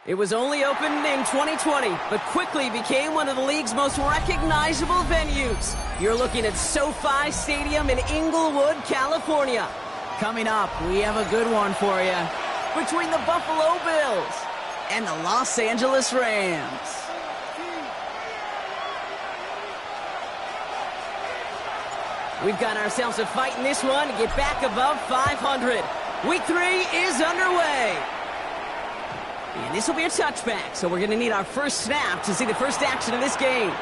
It was only opened in 2020, but quickly became one of the league's most recognizable venues. You're looking at SoFi Stadium in Inglewood, California. Coming up, we have a good one for you. Between the Buffalo Bills and the Los Angeles Rams. We've got ourselves a fight in this one to get back above 500. Week 3 is underway. And this will be a touchback, so we're going to need our first snap to see the first action of this game.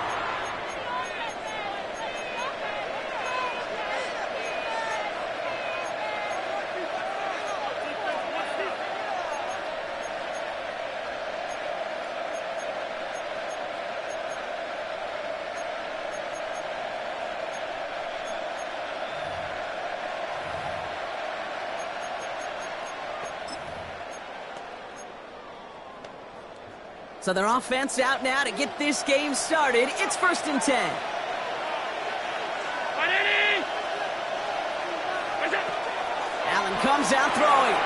So their offense out now to get this game started. It's 1st and 10. Allen comes out throwing.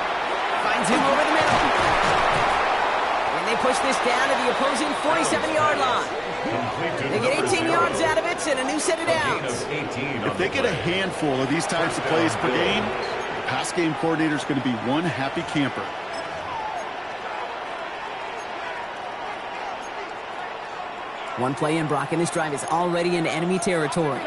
Finds him over the middle. And they push this down to the opposing 47-yard line. They get 18 yards out of it and a new set of downs. If they get a handful of these types of plays per game, the pass game coordinator is going to be one happy camper. One play in, Brock, and this drive is already in enemy territory.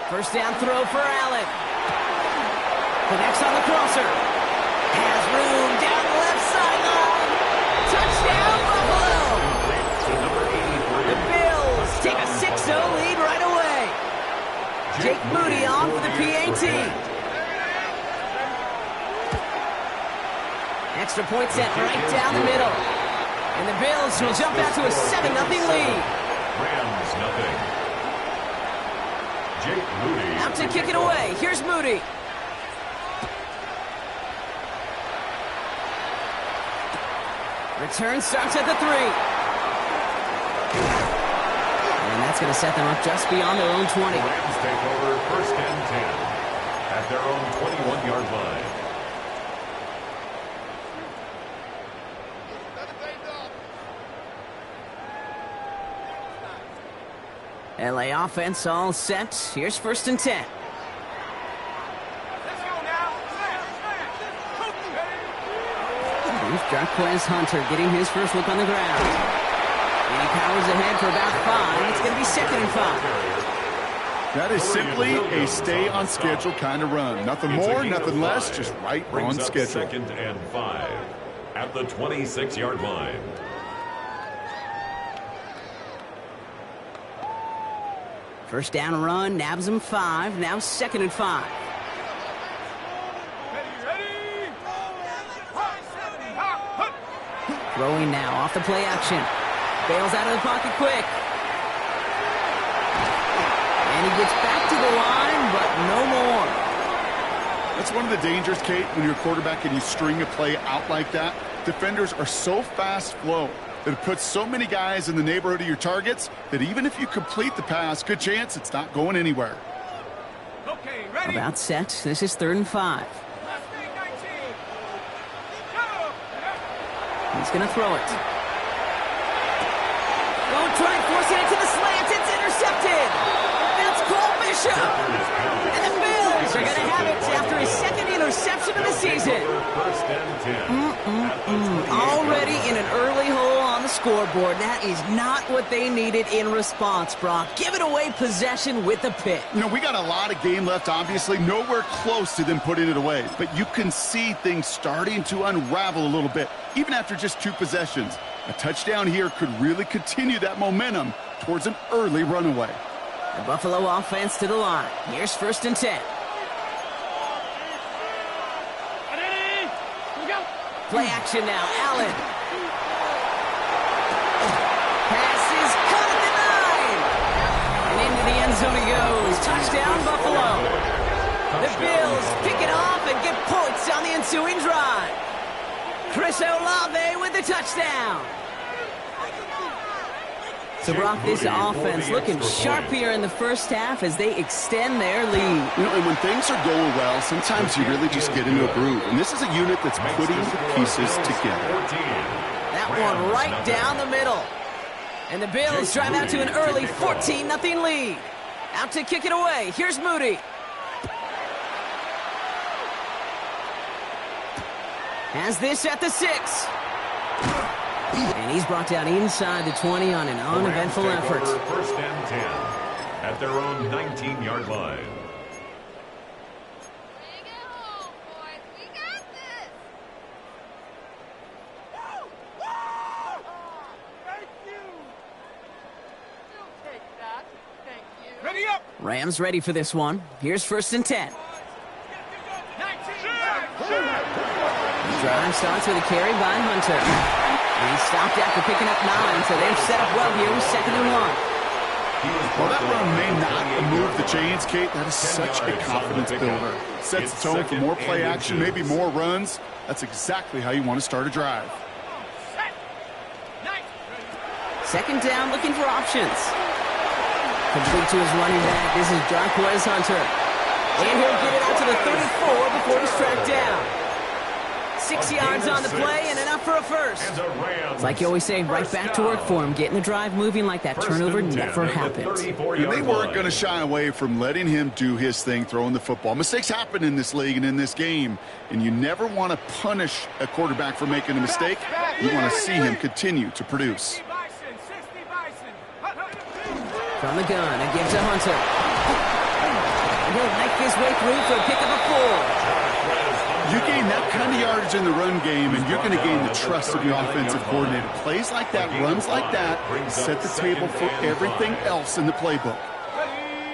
First down throw for Allen. Connects on the crosser. Has room down the left sideline. Touchdown, Buffalo! The Bills take a 6-0 lead right away. Jake Moody on for the PAT. Extra point set right down the middle. And the Bills will jump out to a 7-0 lead. Rams nothing. Jake Moody. Out to kick it away. Here's Moody. Return starts at the 3. And that's going to set them up just beyond their own 20. Rams take over 1st and 10 at their own 21-yard line. LA offense all set. Here's 1st and 10. Here's Jarquez Hunter getting his first look on the ground. And he powers ahead for about 5. It's going to be 2nd and 5. That is simply a stay-on-schedule kind of run. Nothing more, nothing less, just right on schedule. 2nd and 5 at the 26-yard line. First down run, nabs him 5. Now 2nd and 5. Throwing now off the play action. Bails out of the pocket quick. And he gets back to the line, but no more. That's one of the dangers, Kate, when you're a quarterback and you string a play out like that. Defenders are so fast flow that it puts so many guys in the neighborhood of your targets that even if you complete the pass, good chance it's not going anywhere. Okay, ready? About set. This is 3rd and 5. He's going to throw it. Won't try forcing it to the slant. It's intercepted. That's Cole Bishop. And the Bills are going to have it after his 2nd interception of the season. Already in an early hole on the scoreboard. That is not what they needed in response, Brock. Giving away possession with a pick. You know, we got a lot of game left, obviously. Nowhere close to them putting it away. But you can see things starting to unravel a little bit, even after just 2 possessions. A touchdown here could really continue that momentum towards an early runaway. The Buffalo offense to the line. Here's 1st and 10. Play action now. Allen. Pass is caught at the 9. And into the end zone he goes. Touchdown, Buffalo. The Bills pick it off and get points on the ensuing drive. Chris Olave with the touchdown. So, Brock, this offense looking sharp here in the first half as they extend their lead. You know, and when things are going well, sometimes you really just get into a groove. And this is a unit that's putting the pieces together. That one right down the middle. And the Bills drive out to an early 14-0 lead. Out to kick it away. Here's Moody. Has this at the 6. And he's brought down inside the 20 on an uneventful effort. First and 10 at their own 19-yard line. Rams ready for this one. Here's first and 10. The drive starts with a carry by Hunter. And he's stopped after picking up 9, so they're set up well here with 2nd and 1. Well, that run may not move the chains, Kate. That is such a confidence builder. Sets the tone for more play action, maybe more runs. That's exactly how you want to start a drive. 2nd down, looking for options. Complete to his running back. This is Jarquez Hunter. And he'll get it out to the 34 before he's tracked down. 6 yards on the play and enough for a first. It's like you always say, right back to work for him. Getting the drive moving like that turnover never happened. And they weren't going to shy away from letting him do his thing, throwing the football. Mistakes happen in this league and in this game. And you never want to punish a quarterback for making a mistake. You want to see him continue to produce. From the gun, a give to Hunter. He'll make his way through for a pickup of 4. You gain that kind of yardage in the run game, and you're going to gain the trust of your offensive coordinator. Plays like that, runs like that, set the table for everything else in the playbook.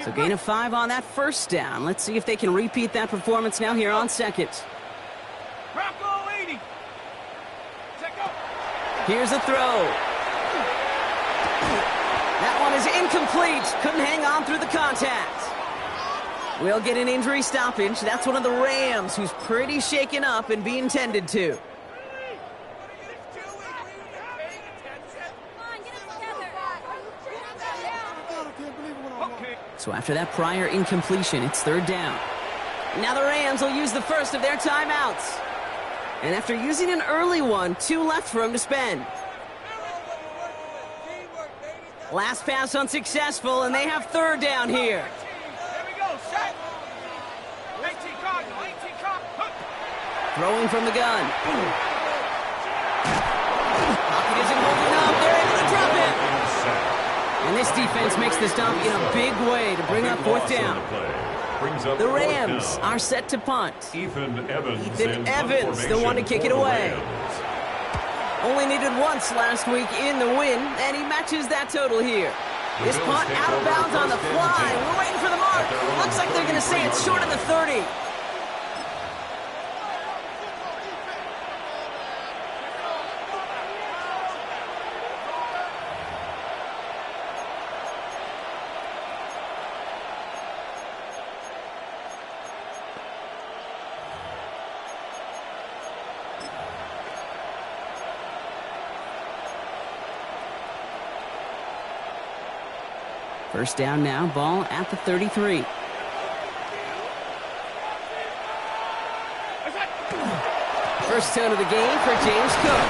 So gain of 5 on that first down. Let's see if they can repeat that performance now here on 2nd. Here's a throw. That one is incomplete. Couldn't hang on through the contact. We'll get an injury stoppage. That's one of the Rams who's pretty shaken up and being tended to. So after that prior incompletion, it's 3rd down. Now the Rams will use the first of their timeouts. And after using an early one, 2 left for him to spend. Last pass unsuccessful, and they have 3rd down here. Throwing from the gun. Pocket isn't holding up. They're able to drop it. And this defense makes the stop in a big way to bring up 4th down. The Rams are set to punt. Ethan Evans, the one to kick it away. Only needed once last week in the win, and he matches that total here. This punt out of bounds on the fly. We're waiting for the mark. Looks like they're going to say it's short of the 30. First down now, ball at the 33. First down of the game for James Cook.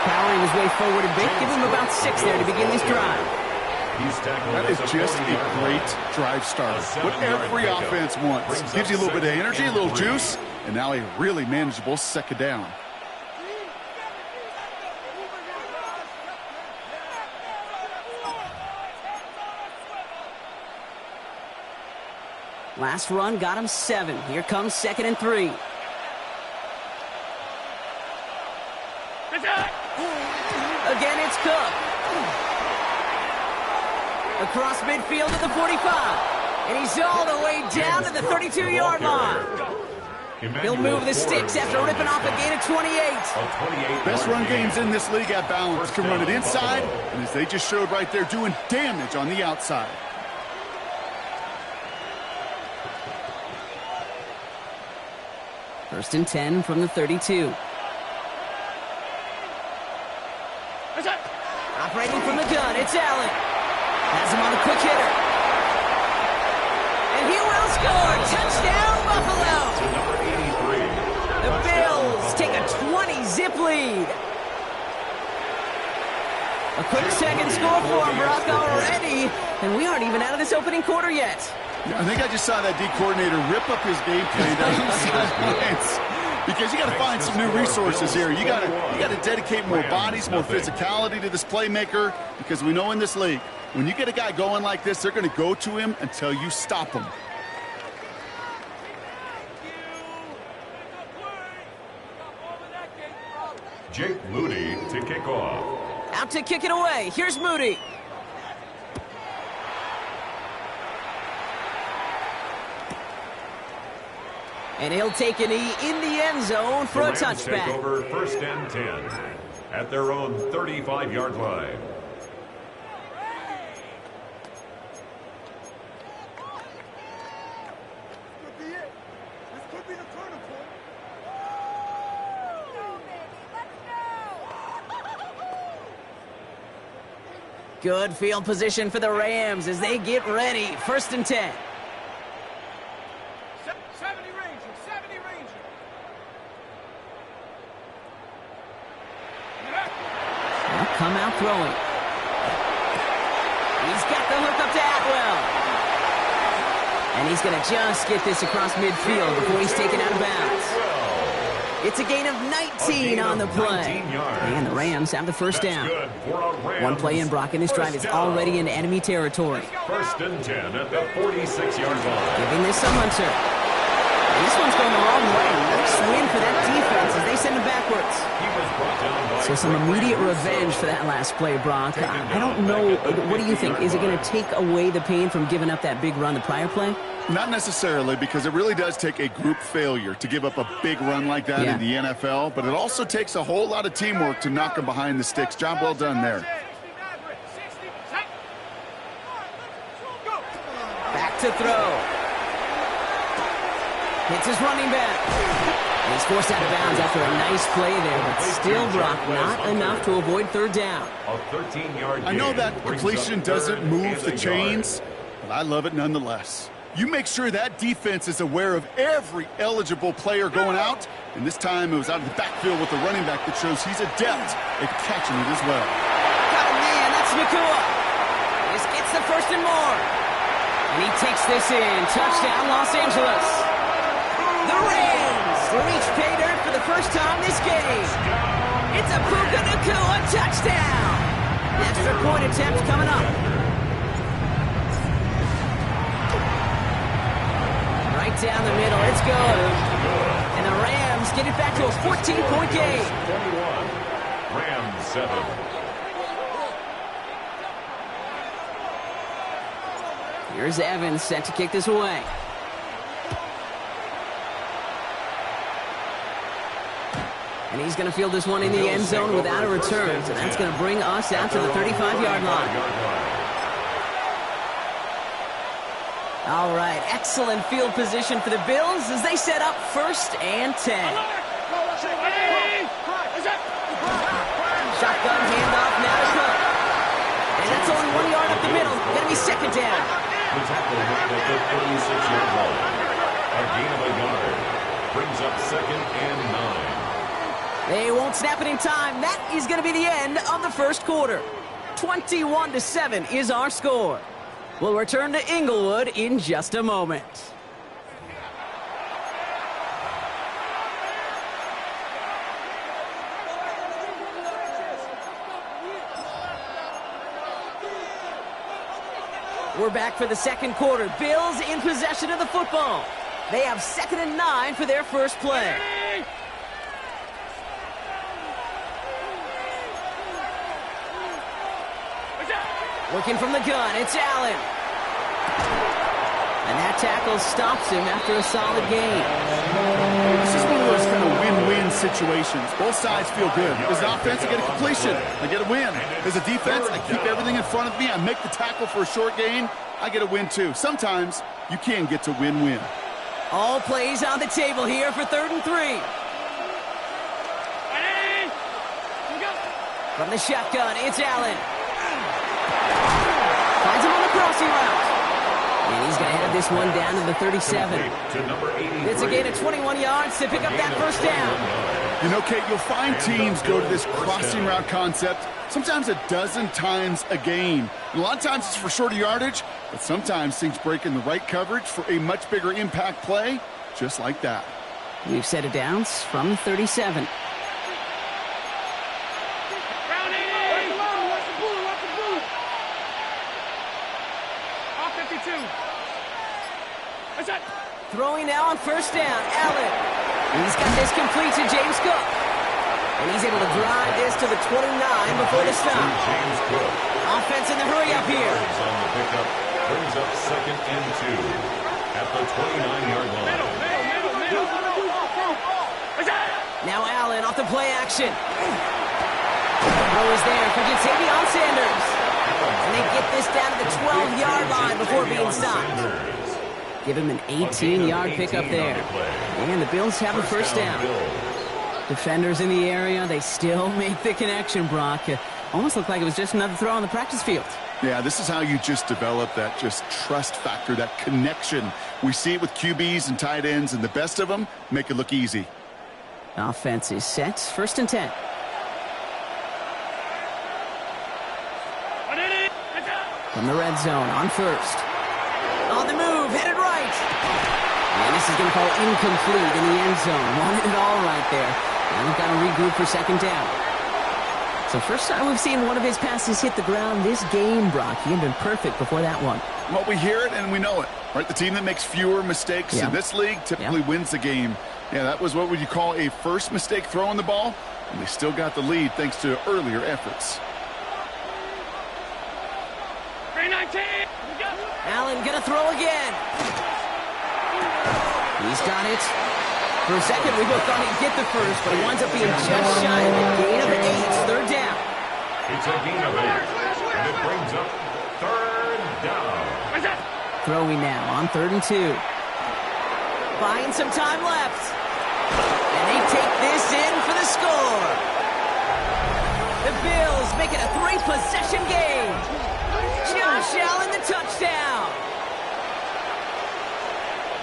Powering his way forward a bit, give him about 6 there to begin this drive. That is just a great drive starter. What every offense wants. Gives you a little bit of energy, a little juice, and now a really manageable 2nd down. Last run got him 7. Here comes 2nd and 3. Again, it's Cook. Across midfield at the 45. And he's all the way down to the 32-yard line. He'll move the sticks after ripping off a gain of 28. Best run games in this league at balance. Can run it inside, and as they just showed right there, doing damage on the outside. First and 10 from the 32. Operating from the gun, it's Allen. Has him on a quick hitter. And he will score. Touchdown, Buffalo. To number 83. The Bills take a 20-zip lead. A quick second score for him, Brock, already. And we aren't even out of this opening quarter yet. I think I just saw that D coordinator rip up his game plan down the sidelines. Because you got to find some new resources here. You got to dedicate more bodies, more physicality to this playmaker. Because we know in this league, when you get a guy going like this, they're going to go to him until you stop him. Jake Moody to kick off. Out to kick it away. Here's Moody. And he'll take a knee in the end zone for a touchback. Take over 1st and 10 at their own 35-yard line. Good field position for the Rams as they get ready. 1st and 10. 70 Ranger, 70 Ranger. They'll come out throwing. He's got the hook up to Atwell. And he's going to just get this across midfield before he's taken out of bounds. It's a gain of 19 on the play. And the Rams have the first down. One play in, Brock, and this drive is already in enemy territory. 1st and 10 at the 46-yard line. Giving this to Hunter. This one's going the wrong way. Nice win for that defense as they send him backwards. So some immediate revenge for that last play, Brock. I don't know. What do you think? Is it going to take away the pain from giving up that big run the prior play? Not necessarily, because it really does take a group failure to give up a big run like that in the NFL, but it also takes a whole lot of teamwork to knock them behind the sticks. Job well done there. Back to throw. Hits his running back. And he's forced out of bounds after a nice play there, but still, Brock, not enough to avoid 3rd down. A 13-yard I know that completion doesn't move the chains, but I love it nonetheless. You make sure that defense is aware of every eligible player going out, and this time it was out of the backfield with the running back that shows he's adept at catching it as well. Got a man, that's Nakua. This gets the 1st and more. And he takes this in. Touchdown, Los Angeles. The Rams reach pay dirt for the first time this game. It's a Puka Nakua touchdown. Extra point attempt coming up. Right down the middle, it's good. And the Rams get it back to a 14-point game. 21, Rams 7. Here's Evans set to kick this away. And he's going to field this one in the end zone without a return. So that's going to bring us out to the 35-yard line. All right, excellent field position for the Bills as they set up 1st and 10. Shotgun handoff now to Cook. And that's only 1 yard up the middle. Going to be 2nd down. The tackle at the 36-yard line. A gain of a yard. Brings up 2nd and 9. They won't snap it in time. That is going to be the end of the 1st quarter. 21-7 is our score. We'll return to Inglewood in just a moment. We're back for the 2nd quarter. Bills in possession of the football. They have 2nd and 9 for their first play. Looking from the gun, it's Allen. And that tackle stops him after a solid gain. This is one of those kind of win-win situations. Both sides feel good. As an offense, I get a completion. I get a win. As a defense, I keep everything in front of me. I make the tackle for a short gain. I get a win, too. Sometimes you can get to win-win. All plays on the table here for 3rd and 3. From the shotgun, it's Allen. Finds him on the crossing route. And he's going to have this one down to the 37. To number 83. It's a gain of 21 yards to pick up that first down. You know, Kate, you'll find teams go to this crossing route concept sometimes a dozen times a game. And a lot of times it's for shorter yardage, but sometimes things break in the right coverage for a much bigger impact play, just like that. We've set it down from the 37. Throwing now on first down, Allen. He's got this complete to James Cook. And he's able to drive this to the 29 before the stop. James Cook. Offense in the hurry up here. On the pickup, brings up 2nd and 2 at the 29-yard line. Now Allen off the play action. Throw is there for Ja'Tavion Sanders. And they get this down to the 12-yard line before being stopped. Give him an 18-yard pickup there. And the Bills have a first down. Defenders in the area, they still make the connection, Brock. Almost looked like it was just another throw on the practice field. Yeah, this is how you just develop that just trust factor, that connection. We see it with QBs and tight ends, and the best of them make it look easy. Offense is set. 1st and 10. From the red zone on first. On the move, headed right. And this is going to fall incomplete in the end zone. Wanted it all right there. And we've got to regroup for 2nd down. So first time we've seen one of his passes hit the ground this game, Brock. He had been perfect before that one. Well, we hear it and we know it, right? The team that makes fewer mistakes in this league typically wins the game. Yeah, that was what would you call a first mistake throwing the ball, and they still got the lead thanks to earlier efforts. 319. Allen gonna throw again. He's got it. For a second, we both thought he'd get the first, but it winds up being just shy of a gain of 8. 3rd down. It's a gain of 8, and it brings up 3rd down. Throwing now on 3rd and 2. Buying some time left. And they take this in for the score. The Bills make it a 3-possession game. Josh Allen, the touchdown.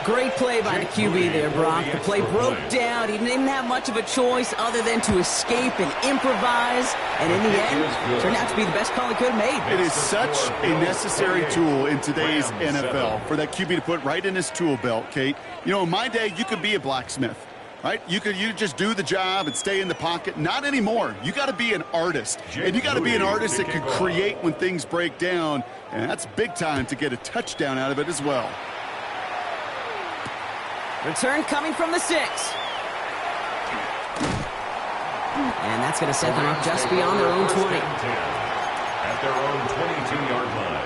Great play by the QB there, Brock. The play broke down. He didn't have much of a choice other than to escape and improvise. And in the end, turned out to be the best call he could have made. It is such a necessary tool in today's NFL for that QB to put right in his tool belt, Kate. You know, in my day, you could be a blacksmith, right? You just do the job and stay in the pocket. Not anymore. You got to be an artist. And you got to be an artist that can create when things break down. And that's big time to get a touchdown out of it as well. Return coming from the 6. And that's going to set them up just beyond their own 20. At their own 22-yard line.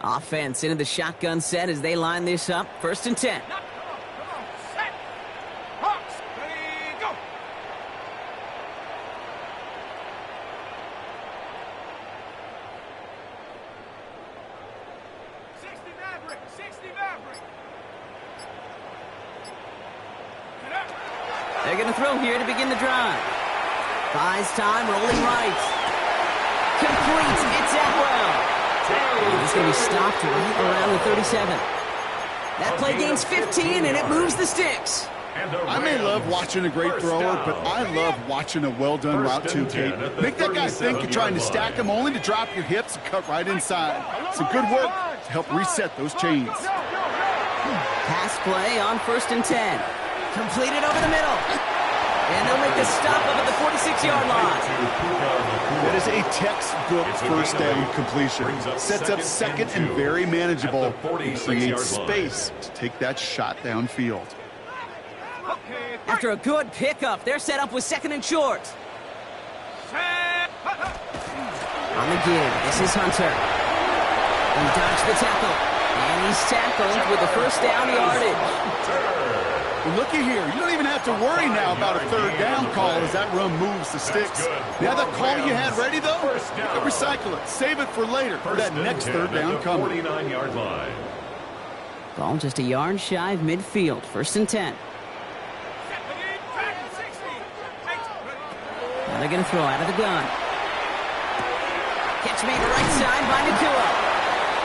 Offense into the shotgun set as they line this up. 1st and 10. They're going to throw here to begin the drive. Buys time, rolling right. Complete. It's Atwell. He's going to be stopped right around the 37. That play gains 15, and it moves the sticks. I may love watching a great thrower, but I love watching a well-done route too, Kate. Make that guy think you're trying to stack him only to drop your hips and cut right inside. Some good work to help reset those chains. Pass play on 1st and 10. Completed over the middle. And they'll make the stop up at the 46-yard line. That is a textbook first down completion. Sets up 2nd and very manageable. Creates space to take that shot downfield. After a good pickup, they're set up with 2nd and short. On the give, this is Hunter. He dodged the tackle. And he's tackled with the first down yardage. Well, looky here. You don't even have to worry now about a third down call as that run moves the sticks. Now that call you had ready, though, recycle it. Save it for later for that next third down coming. 49-yard line. Ball just a yard shy of midfield. 1st and 10. Now they're going to throw out of the gun. Catch made to right side by Nacua.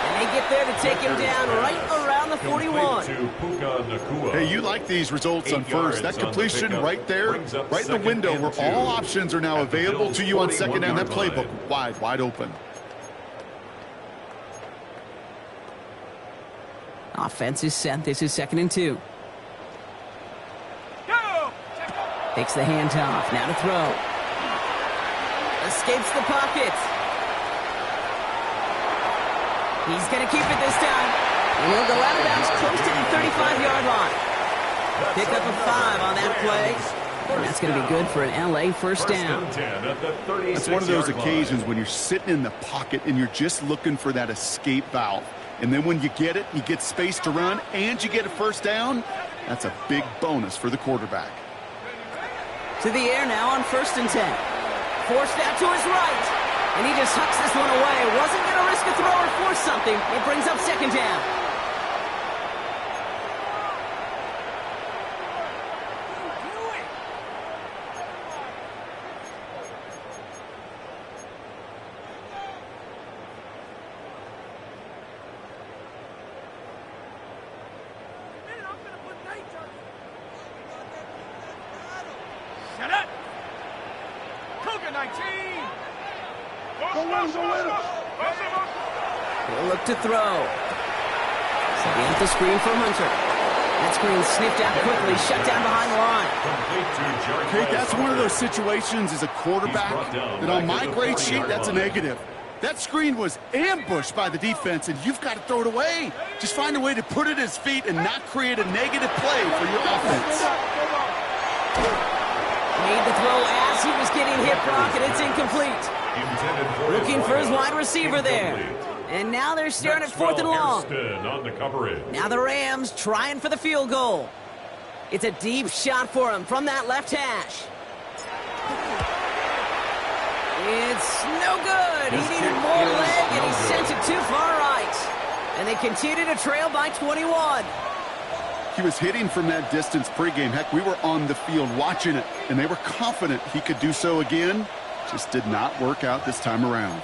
And they get there to take him down right around the 41. Hey, you like these results on first. That completion right there, right in the window where all options are now available to you on second down. That playbook wide open. Offense is set. This is 2nd and 2. Takes the handoff. Now to throw. Escapes the pocket. He's going to keep it this time. And he'll go out of bounds close to the 35-yard line. Pick up a 5 on that play. And that's going to be good for an LA first down. It's one of those occasions when you're sitting in the pocket and you're just looking for that escape valve. And then when you get it, you get space to run, and you get a first down. That's a big bonus for the quarterback. To the air now on 1st and 10. Forced out to his right. And he just hucks this one away. Wasn't going to risk a throw or force something. It brings up 2nd down. He'll look to throw. Setting up the screen for Hunter. That screen sniffed out quickly, shut down behind the line. Okay, that's one of those situations as a quarterback that on my grade sheet, that's a negative. That screen was ambushed by the defense, and you've got to throw it away. Just find a way to put it at his feet and not create a negative play for your offense. Made the throw as he was getting hit, Brock, and it's incomplete. Looking for his wide receiver there. And now they're staring at 4th and long. Now the Rams trying for the field goal. It's a deep shot for him from that left hash. It's no good. He needed more leg, and he sent it too far right. And they continue to trail by 21. He was hitting from that distance pregame. Heck, we were on the field watching it, and they were confident he could do so again. Just did not work out this time around.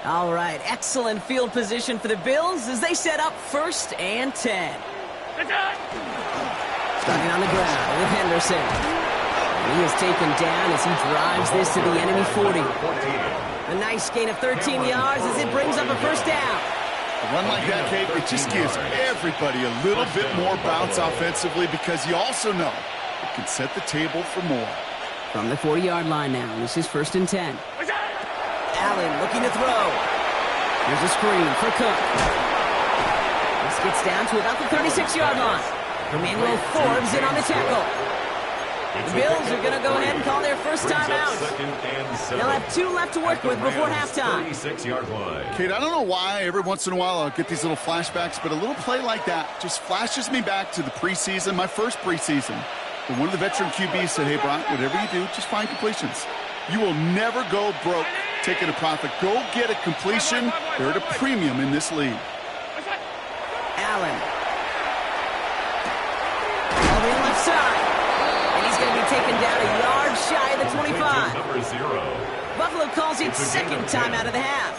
All right, excellent field position for the Bills as they set up 1st and 10. Starting on the ground with Henderson. He is taken down as he drives this to the enemy 40. A nice gain of 13 yards as it brings up a first down. A run like that, Kate, it just gives everybody a little bit more bounce offensively because you also know it can set the table for more. From the 40-yard line now, this is 1st and 10. Allen looking to throw. Here's a screen for Cook. This gets down to about the 36-yard line. Emmanuel Forbes in on the tackle. The Bills are going to go ahead and call their first time out. They'll have 2 left to work with before halftime. Kate, I don't know why every once in a while I'll get these little flashbacks, but a little play like that just flashes me back to the preseason, my first preseason. And one of the veteran QBs said, hey, Brock, whatever you do, just find completions. You will never go broke taking a profit. Go get a completion. They're at a premium in this league. Allen. All the left side. And he's going to be taken down a yard shy of the 25. Buffalo calls it 2nd time out of the half.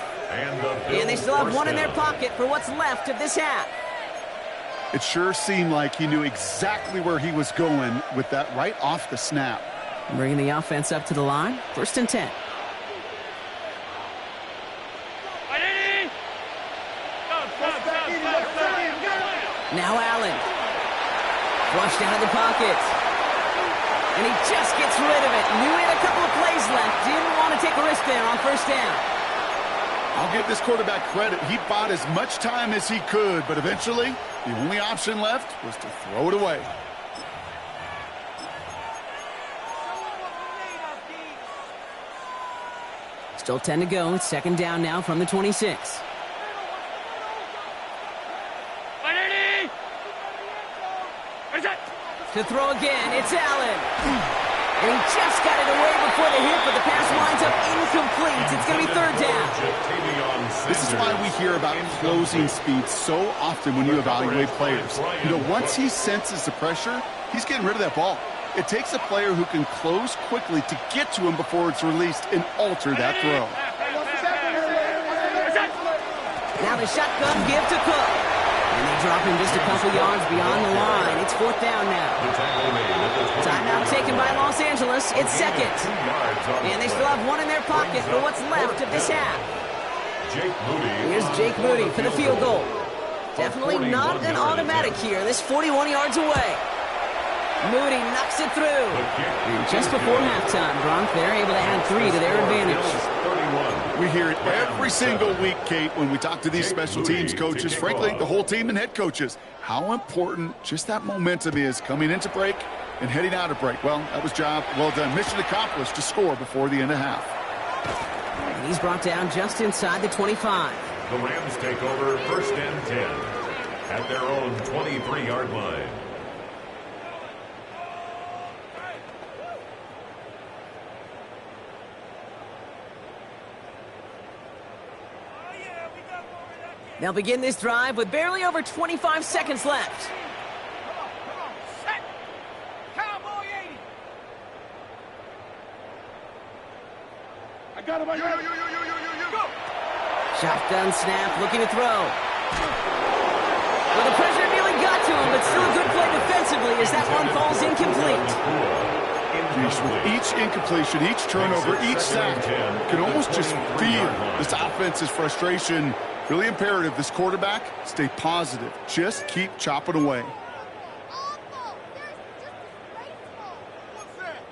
And they still have 1 in their pocket for what's left of this half. It sure seemed like he knew exactly where he was going with that right off the snap. Bringing the offense up to the line. 1st and 10. Now Allen. Flushed out of the pocket. And he just gets rid of it. Knew he had a couple of plays left. Didn't want to take a risk there on first down. I'll give this quarterback credit. He bought as much time as he could, but eventually the only option left was to throw it away. Still 10 to go. It's second down now from the 26. To throw again, it's Allen. And he just got it away before the hit, but the pass winds up incomplete. It's going to be third down. This is why we hear about closing speed so often when you evaluate players. You know, once he senses the pressure, he's getting rid of that ball. It takes a player who can close quickly to get to him before it's released and alter that throw. Now the shotgun give to Cook. And they drop him just a couple yards beyond the line. It's fourth down now. Timeout taken by Los Angeles. It's second. And they still have one in their pocket for what's left of this half. Here's Jake Moody for the field goal. Definitely not an automatic here. This 41 yards away. Moody knocks it through. And just before halftime, Gronk, they're able to add 3 to their advantage. We hear it every single week, Kate, when we talk to these special teams coaches, frankly, the whole team and head coaches, how important just that momentum is coming into break and heading out of break. Well, that was job well done. Mission accomplished to score before the end of half. And he's brought down just inside the 25. The Rams take over first and 10 at their own 23-yard line. They'll begin this drive with barely over 25 seconds left. Come on, set. Cowboy 80. I got him. Go. Shotgun snap, looking to throw. Well, the pressure nearly got to him, but still a good play defensively as that one falls incomplete. With each incompletion, each turnover, each sack, you can almost just feel this offense's frustration. Really imperative, this quarterback, stay positive. Just keep chopping away. Awful. What's that?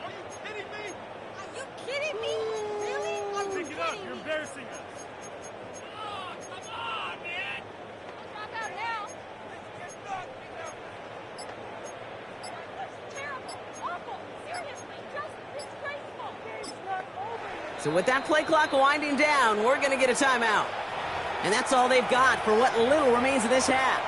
Are you kidding me? Are you kidding me? Really? Are you Pick it up. kidding You're me? embarrassing us. Come on, man. Not that now. That's terrible. Awful. Seriously, just disgraceful. Game's not over. So with that play clock winding down, we're going to get a timeout. And that's all they've got for what little remains of this half.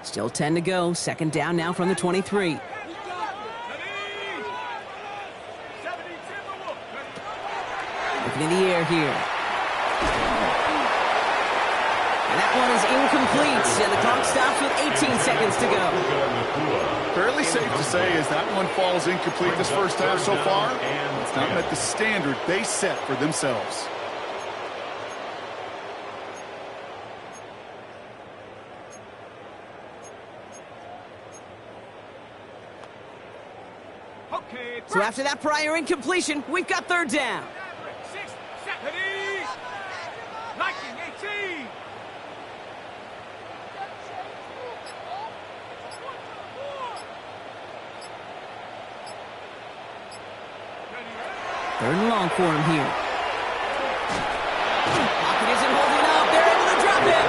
Still 10 to go. Second down now from the 23. Looking in the air here. And that one is incomplete, and the clock stops with 18 seconds to go. Fairly safe to say as that one falls incomplete this first half so far, it's not met the standard they set for themselves. Okay. So after that prior incompletion, we've got third down. 6, 7, 19, 18. Third and long for him here. Pocket isn't holding up. They're able to drop it.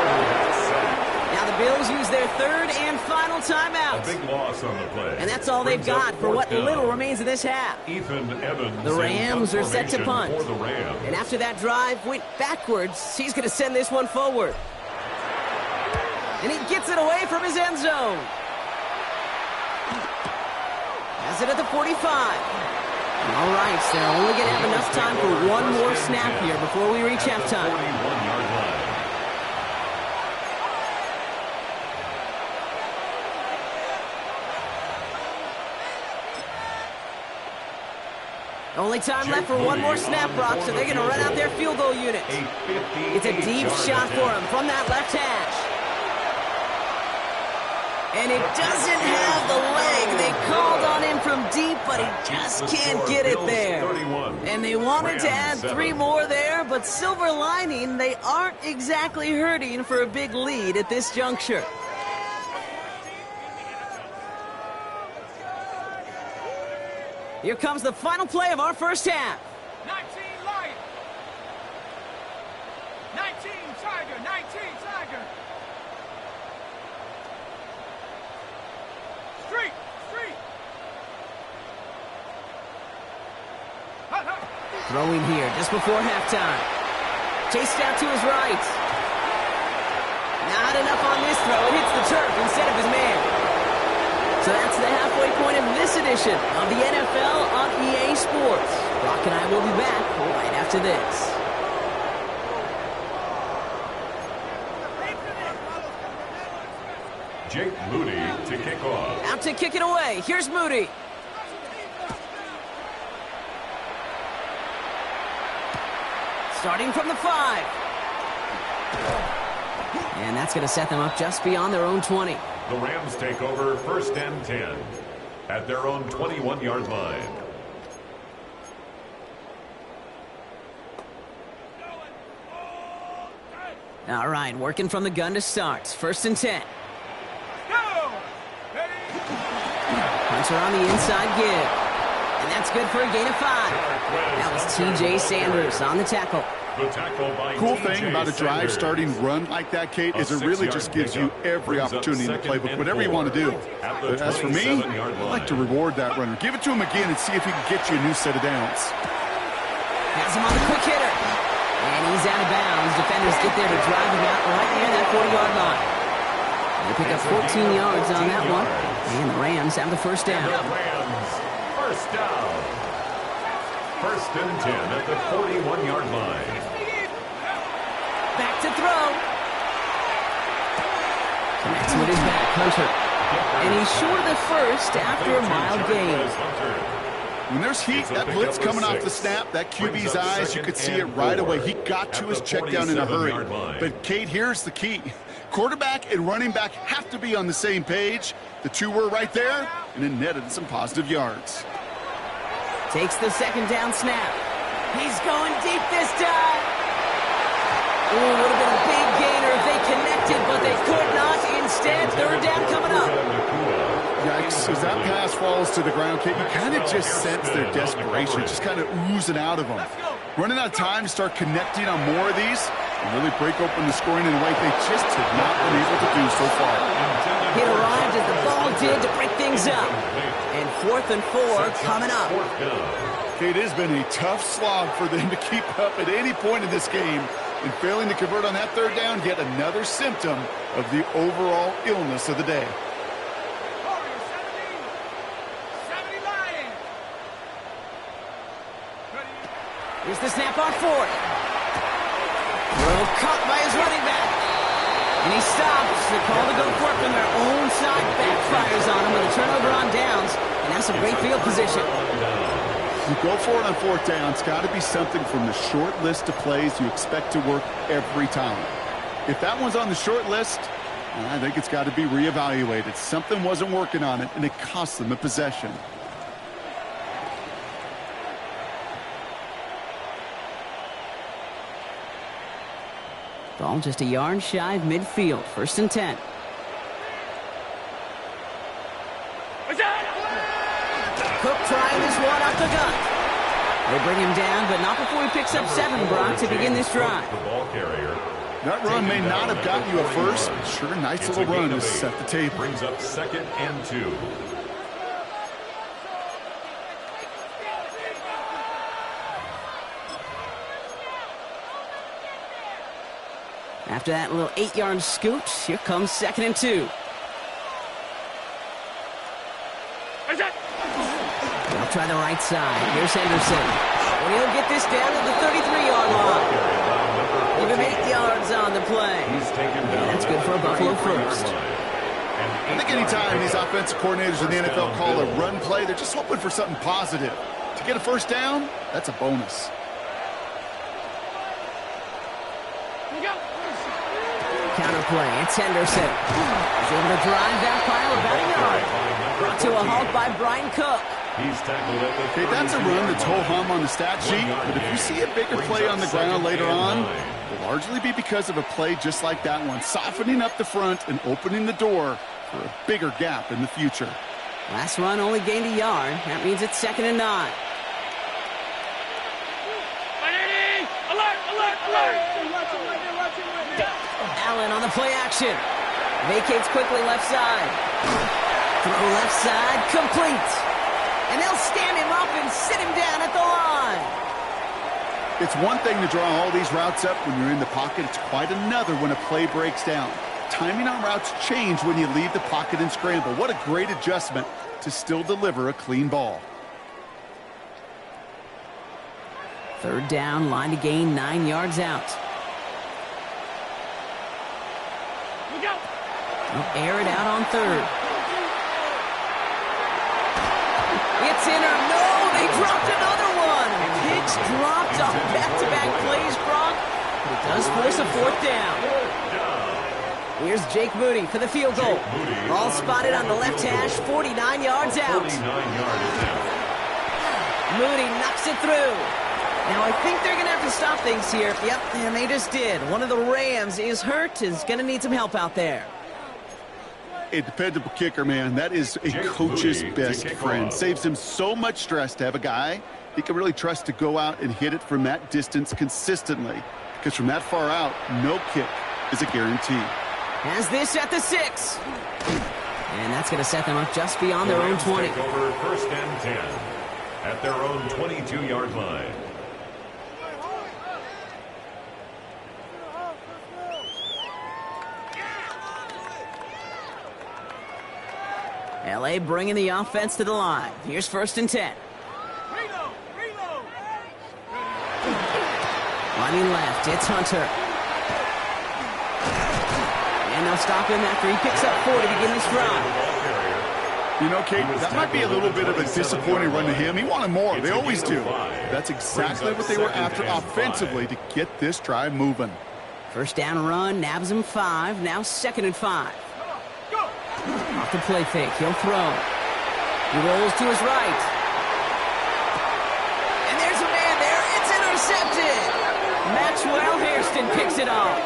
Now the Bills use their third and final timeout. A big loss on the play. And that's all they've got for what little remains of this half. Ethan Evans. The Rams are set to punt. For the Rams. And after that drive went backwards, he's going to send this one forward. And he gets it away from his end zone. Has it at the 45. All right, so they're only going to have enough time for one more snap here before we reach halftime. 41-yard line. Only time left for one more snap, Brock, so they're going to run out their field goal unit. It's a deep shot for him from that left hash. And it doesn't have the leg. They called on him from deep, but he just can't get it there. And they wanted to add 3 more there, but silver lining, they aren't exactly hurting for a big lead at this juncture. Here comes the final play of our first half. 19 Lion. 19 Tiger. 19 Tiger. Throwing here just before halftime. Chased out to his right. Not enough on this throw. It hits the turf instead of his man. So that's the halfway point of this edition of the NFL on EA Sports. Brock and I will be back right after this. Jake Moody to kick off. Out to kick it away. Here's Moody. Starting from the 5. And that's going to set them up just beyond their own 20. The Rams take over 1st and 10 at their own 21-yard line. All right, working from the gun to start. 1st and 10. Hunter on the inside give. And that's good for a gain of 5. That was T.J. Sanders on the tackle. Cool thing about a drive starting run like that, Kate, is it really just gives you every opportunity in the playbook, whatever you want to do. But as for me, I like to reward that runner. Give it to him again and see if he can get you a new set of downs. Has him on the quick hitter. And he's out of bounds. Defenders get there to drive him out right near that 40-yard line. They pick up 14 yards on that one. And the Rams have the first down. Rams, first down. 1st and 10 at the 41-yard line. Back to throw. Connects with his back, Hunter. And he's short of the first after a mild gain. When there's heat, that blitz coming off the snap, that QB's eyes, you could see it right away. He got to his check down in a hurry. But, Kate, here's the key. Quarterback and running back have to be on the same page. The two were right there, and it netted some positive yards. Takes the 2nd down snap. He's going deep this time. Ooh, would have been a big gainer if they connected, but they could not. Instead, 3rd down coming up. Yikes, as that pass falls to the ground, Kate, you kind of just sense their desperation, just kind of oozing out of them. Running out of time to start connecting on more of these and really break open the scoring in a way they just have not been able to do so far. It arrived as the ball did to break things up. And 4th and 4 coming up. It has been a tough slog for them to keep up at any point in this game. And failing to convert on that 3rd down, yet another symptom of the overall illness of the day. Here's the snap on 4th. Well, caught by his running back. And he stops. The call to go for it from their own side backfires on him with a turnover on downs. And that's a great field position. You go for it on 4th down. It's got to be something from the short list of plays you expect to work every time. If that one's on the short list, I think it's got to be reevaluated. Something wasn't working on it, and it cost them a possession. Ball just a yard shy of midfield. 1st and 10. Cook trying this one up the gut. They bring him down, but not before he picks up 7, Brock, to begin this drive. The ball carrier. That run may not have gotten you a first, but sure, nice little run to set the table. Brings up 2nd and 2. After that little 8-yard scoot, here comes 2nd and 2. They'll try the right side. Here's Henderson. And he'll get this down to the 33-yard line. Give him 8 yards on the play. And that's good for a Buffalo first. I think anytime these offensive coordinators in the NFL call a run play, they're just hoping for something positive. To get a first down, that's a bonus. Counter play. It's Henderson. He's able to drive that pile about a yard. Brought to a halt by Brian Cook. He's tackled at the Okay, that's a run that's ho-hum on the stat sheet, but if you see a bigger play on the ground later on, it'll largely be because of a play just like that one, softening up the front and opening the door for a bigger gap in the future. Last run only gained a yard. That means it's 2nd and 9. Allen on the play action. Vacates quickly left side. Throw left side, complete. And they'll stand him up and sit him down at the line. It's one thing to draw all these routes up when you're in the pocket. It's quite another when a play breaks down. Timing on routes change when you leave the pocket and scramble. What a great adjustment to still deliver a clean ball. Third down, line to gain 9 yards out. They'll air it out on third. It's in or no, they dropped another one. Picks dropped on back-to-back plays, Brock, but it does force a fourth down. Here's Jake Moody for the field goal. Ball spotted on the left hash, 49 yards out. 49 yards out. Moody knocks it through. Now, I think they're going to have to stop things here. Yep, and they just did. One of the Rams is hurt, is going to need some help out there. A dependable kicker, man. That is a coach's best friend. Saves him so much stress to have a guy he can really trust to go out and hit it from that distance consistently. Because from that far out, no kick is a guarantee. Has this at the 6. And that's going to set them up just beyond their own 20. Take over first and 10 at their own 22-yard line. L.A. bringing the offense to the line. Here's first and 10. Reload. Lining left, it's Hunter. And they'll stop him after he picks up 4 to begin this drive. You know, Kate, that might be a little bit of a disappointing run to him. He wanted more. They always do. That's exactly what they were after offensively to get this drive moving. First down run, nabs him 5. Now 2nd and 5. Off the play fake, he'll throw. He rolls to his right. And there's a man there. It's intercepted. Maxwell Hairston picks it off.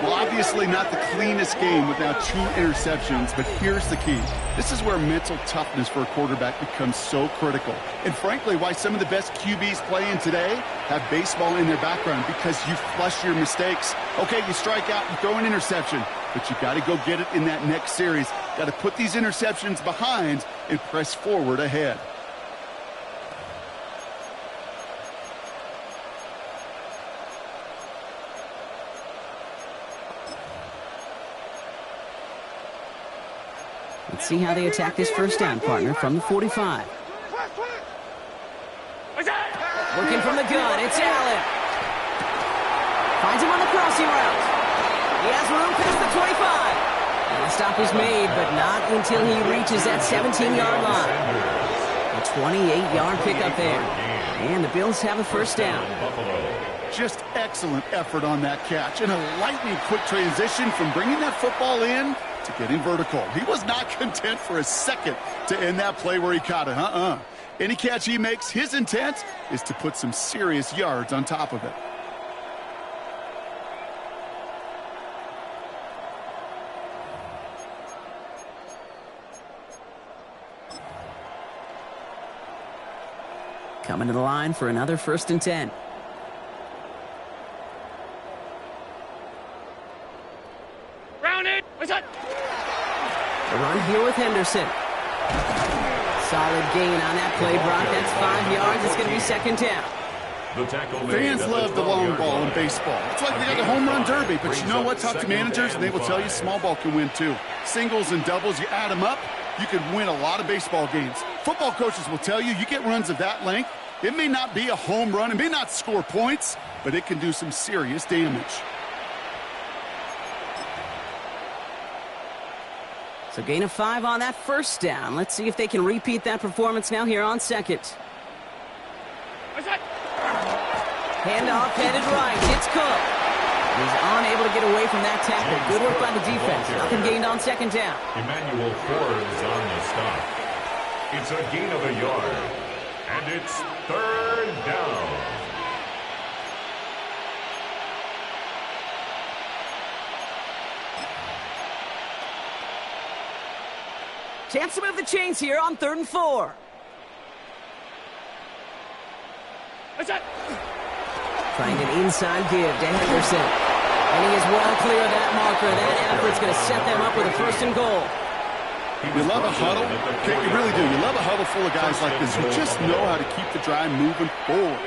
Well, obviously not the cleanest game with now 2 interceptions, but here's the key. This is where mental toughness for a quarterback becomes so critical. And frankly, why some of the best QBs playing today have baseball in their background, because you flush your mistakes. Okay, you strike out and throw an interception, but you got to go get it in that next series. Got to put these interceptions behind and press forward ahead. Let's see how they attack this first down, partner, from the 45. Looking from the gun, it's Allen. Finds him on the crossing route. He has room past the 25. And the stop is made, but not until he reaches that 17-yard line. A 28-yard pickup there. And the Bills have a first down. Just excellent effort on that catch. And a lightning quick transition from bringing that football in to getting vertical. He was not content for a second to end that play where he caught it. Any catch he makes, his intent is to put some serious yards on top of it. Coming to the line for another first and 10. The run here with Henderson. Solid gain on that play, Brock. That's 5 yards. It's going to be second down. Fans love the long ball in baseball. It's like they got the home run derby. But you know what? Talk to managers, and they will tell you small ball can win too. Singles and doubles, you add them up, you can win a lot of baseball games. Football coaches will tell you get runs of that length. It may not be a home run. It may not score points, but it can do some serious damage. So gain of 5 on that first down. Let's see if they can repeat that performance now here on second. Handoff headed right. It's Cook. He's unable to get away from that tackle. Good work by the defense. Nothing gained on second down. Emmanuel Forbes on the stop. It's a gain of a yard. And it's third down. Chance to move the chains here on 3rd and 4. Trying an inside give to Henderson. And he is well clear of that marker. That effort's going to set them up with a first and goal. You love a huddle. Okay, you really do. You love a huddle full of guys like this who just know how to keep the drive moving forward.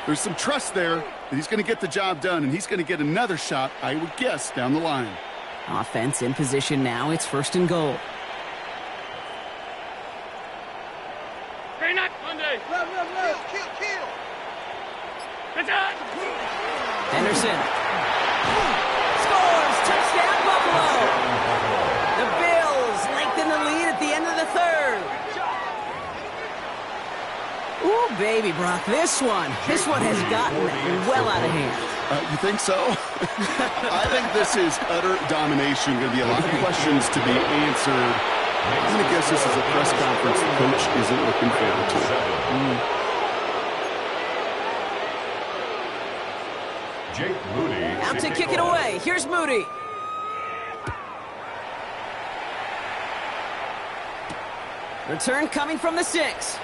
There's some trust there that he's going to get the job done, and he's going to get another shot, I would guess, down the line. Offense in position now. It's 1st and goal. Hey, not Monday. Kill. Henderson. Scores! Touchdown, Buffalo! The Bills lengthen the lead at the end of the 3rd. Ooh, baby, Brock, this one has gotten well out of hand. You think so? I think this is utter domination. Going to be a lot of questions to be answered. I'm going to guess this is a press conference the coach isn't looking forward to. Jake Moody. Out to kick it away. Here's Moody. Return coming from the 6.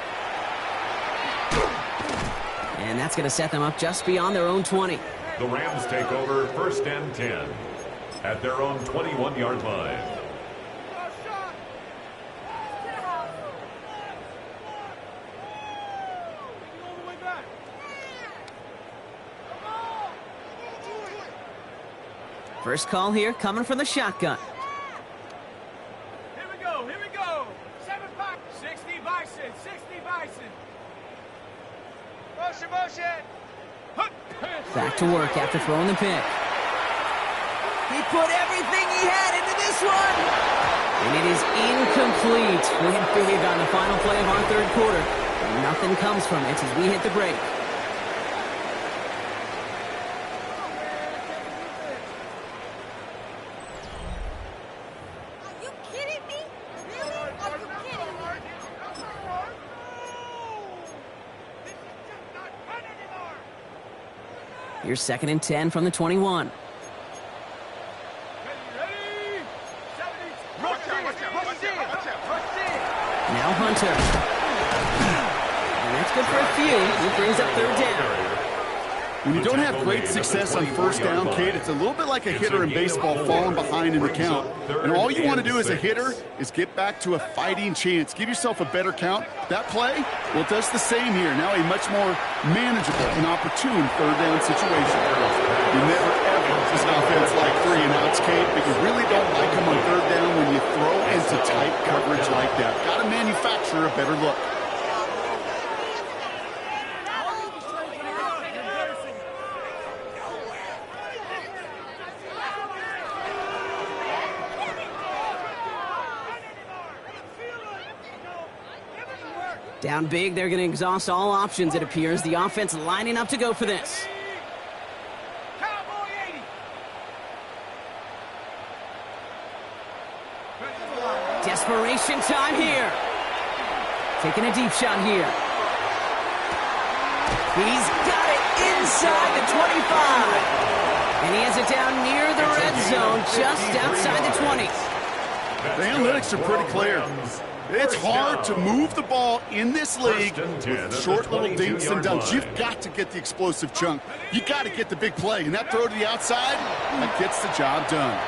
And that's going to set them up just beyond their own 20. The Rams take over 1st and 10 at their own 21-yard line. First call here coming from the shotgun. Here we go. 7-5. 60 Bison. Motion. Back to work after throwing the pick. He put everything he had into this one. And it is incomplete. We hit big on the final play of our 3rd quarter. And nothing comes from it as we hit the break. Are you kidding me? Really? Are you kidding me? Here's 2nd and 10 from the 21. Now Hunter. And that's good for a few. He brings up 3rd down. When you don't have great success on 1st down, Kate, it's a little bit like a hitter in baseball falling behind in the count. And all you want to do as a hitter is get back to a fighting chance. Give yourself a better count. That play, well, it does the same here. Now a much more manageable and opportune 3rd down situation. You never, ever this offense like 3 and outs, Kate, but you really don't like them on 3rd down when you throw into tight coverage like that. Got to manufacture a better look. Down big, they're going to exhaust all options, it appears. The offense lining up to go for this. Cowboy 80. Desperation time here. Taking a deep shot here. He's got it inside the 25. And he has it down near the red zone, just outside the 20. The analytics are pretty clear. It's hard to move the ball in this league with short little dinks and dunks. You've got to get the explosive chunk. You got to get the big play. And that throw to the outside, that gets the job done.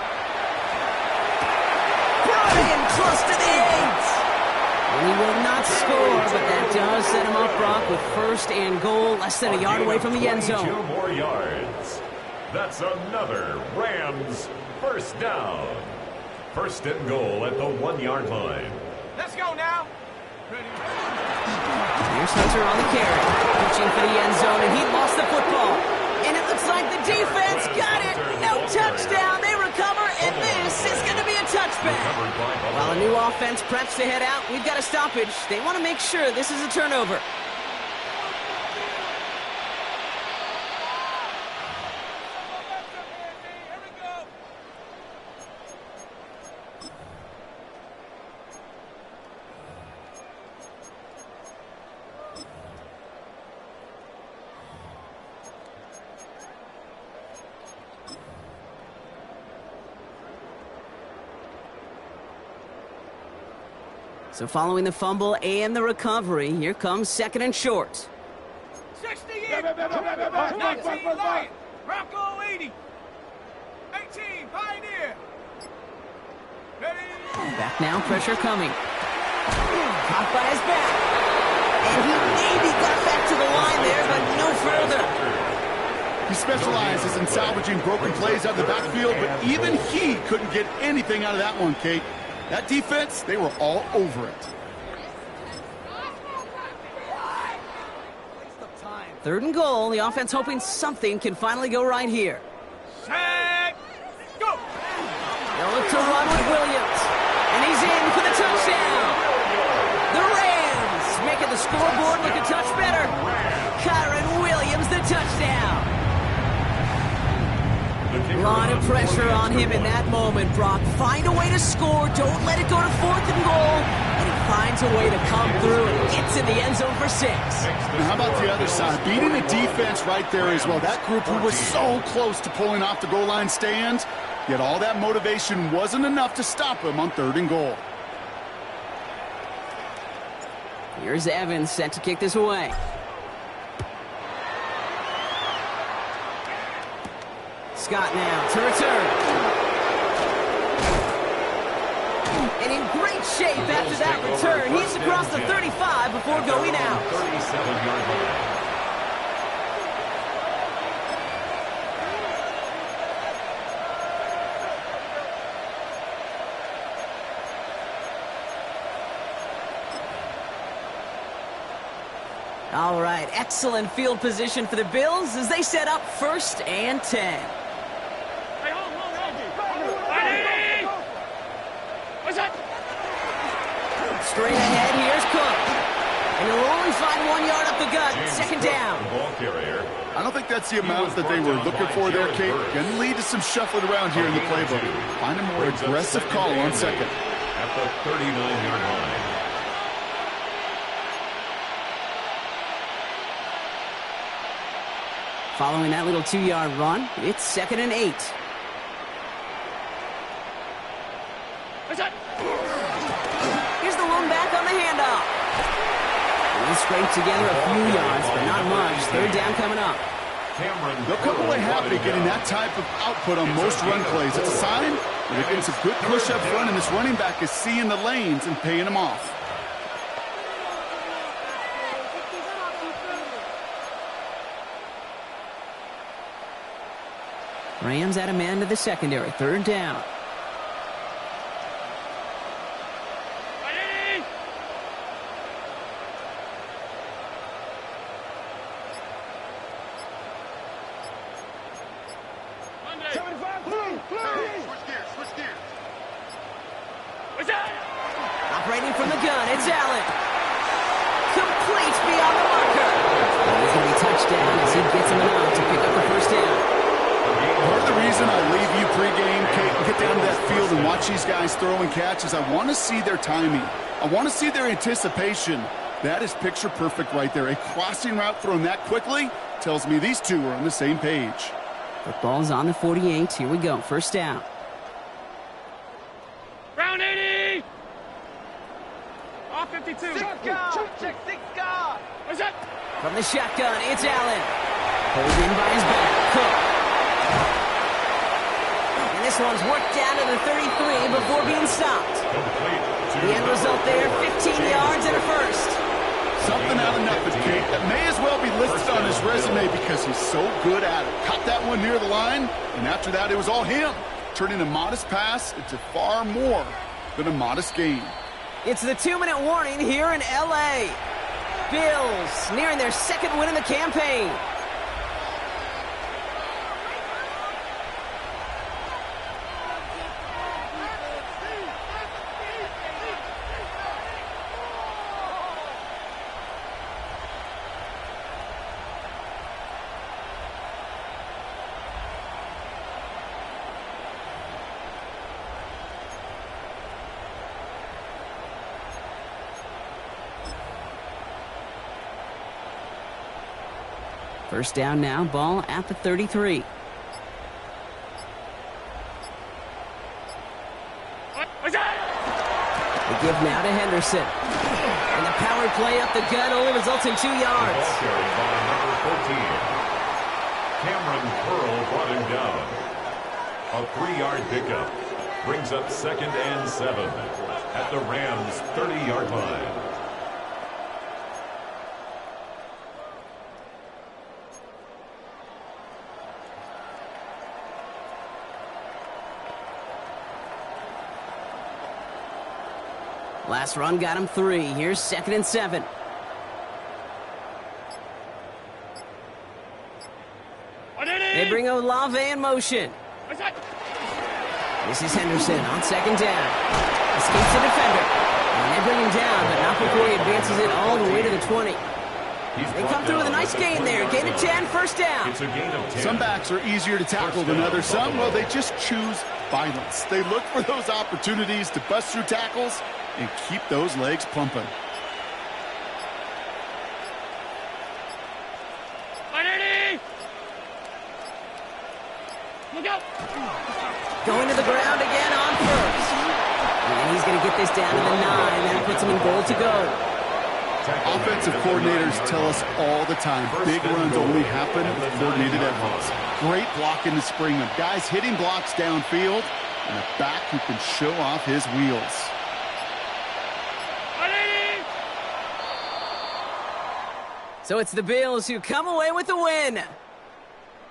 Brian close to the 8. And he will not score, but that does set him up, Brock, with 1st and goal, less than a yard away from the end zone. 2 more yards. That's another Rams 1st down. 1st and goal at the 1-yard line. Let's go now. Here's Hunter on the carry. Pitching for the end zone, and he lost the football. And it looks like the defense got it. No touchdown. They recover, and this is going to be a touchback. While a new offense preps to head out, we've got a stoppage. They want to make sure this is a turnover. So following the fumble and the recovery, here comes 2nd and short. 68. 19 Lion. Bronco 80. 18 Pioneer. Ready. Back now, pressure coming. Caught by his back. And he maybe got back to the line there, but no further. He specializes in salvaging broken plays out of the backfield, but even he couldn't get anything out of that one, Kate. That defense, they were all over it. Third and goal. The offense hoping something can finally go right here. Set, go! They'll look to run with Williams. And he's in for the touchdown. The Rams making the scoreboard look a touch better. Kyren Williams, the touchdown. A lot of pressure on him in that moment, Brock. Find a way to score. Don't let it go to 4th and goal. And he finds a way to come through and gets in the end zone for 6. Now how about the other side? Beating the defense right there as well. That group who was so close to pulling off the goal line stand, yet all that motivation wasn't enough to stop him on 3rd and goal. Here's Evans set to kick this away. Scott now to return. And in great shape after that return. He's across the 35 before going out. 37-yard line. All right, excellent field position for the Bills as they set up 1st and 10. Straight ahead, here's Cook. And he'll only find 1 yard up the gut. 2nd down. I don't think that's the amount that they were looking for there, Kate. Can lead to some shuffling around here in the playbook. Find a more aggressive call on 2nd. At the 39-yard line. Following that little 2-yard run, it's 2nd and 8. Here's the lone back on the handoff. We'll scrape together a few yards, but not much. 3rd down coming up. They'll come away happy getting that type of output on most run plays. It's a sign that they're getting some good push up front, and this running back is seeing the lanes and paying them off. Rams add a man to the secondary. 3rd down. Operating from the gun, it's Allen. Complete beyond the marker. And he's going to be touchdown as he gets him enough to pick up the 1st down. Part of the reason I leave you pregame, Kate, and get down to that field and watch these guys throw and catch is I want to see their timing. I want to see their anticipation. That is picture perfect right there. A crossing route thrown that quickly tells me these two are on the same page. Football's on the 48. Here we go. 1st down. Round 80! Off 52. 6 guard. Check 6 guard. What's that? From the shotgun, it's Allen. Pulled in by his back. Cook. And this one's worked down to the 33 before being stopped. The end result there, 15 yards and a 1st. Something out of nothing, Kate. That may as well be listed on his resume because he's so good at it. Caught that one near the line, and after that, it was all him. Turning a modest pass into far more than a modest gain. It's the 2-minute warning here in L.A. Bills nearing their 2nd win in the campaign. First down now, ball at the 33. The give now to Henderson. And the power play up the gut only results in 2 yards. Ball carried by number 14. Cameron Pearl brought him down. A 3-yard pickup brings up 2nd and 7 at the Rams' 30-yard line. Last run got him 3. Here's 2nd and 7. They bring Olave in motion. This is Henderson on 2nd down. Escapes the defender. And they bring him down, but not before he advances it all the way to the 20. They come through with a nice gain there. Gain of 10, 1st down. It's a gain of 10. Some backs are easier to tackle than others. Some, well, they just choose violence. They look for those opportunities to bust through tackles and keep those legs pumping. Look out! Going to the ground again on 1st. And he's going to get this down to the 9. That puts him in goal to go. Offensive coordinators tell us all the time, big runs only happen with coordinated efforts. Great blocking to spring them. Guys hitting blocks downfield, and a back who can show off his wheels. So it's the Bills who come away with the win.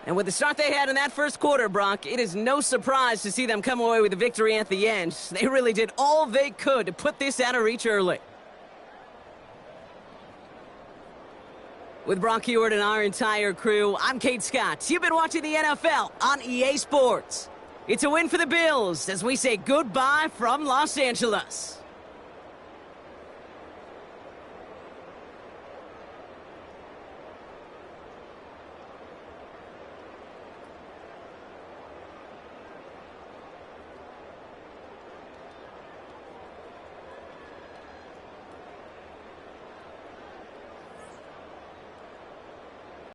And with the start they had in that first quarter, Brock, it is no surprise to see them come away with a victory at the end. They really did all they could to put this out of reach early. With Brock Huard and our entire crew, I'm Kate Scott. You've been watching the NFL on EA Sports. It's a win for the Bills as we say goodbye from Los Angeles.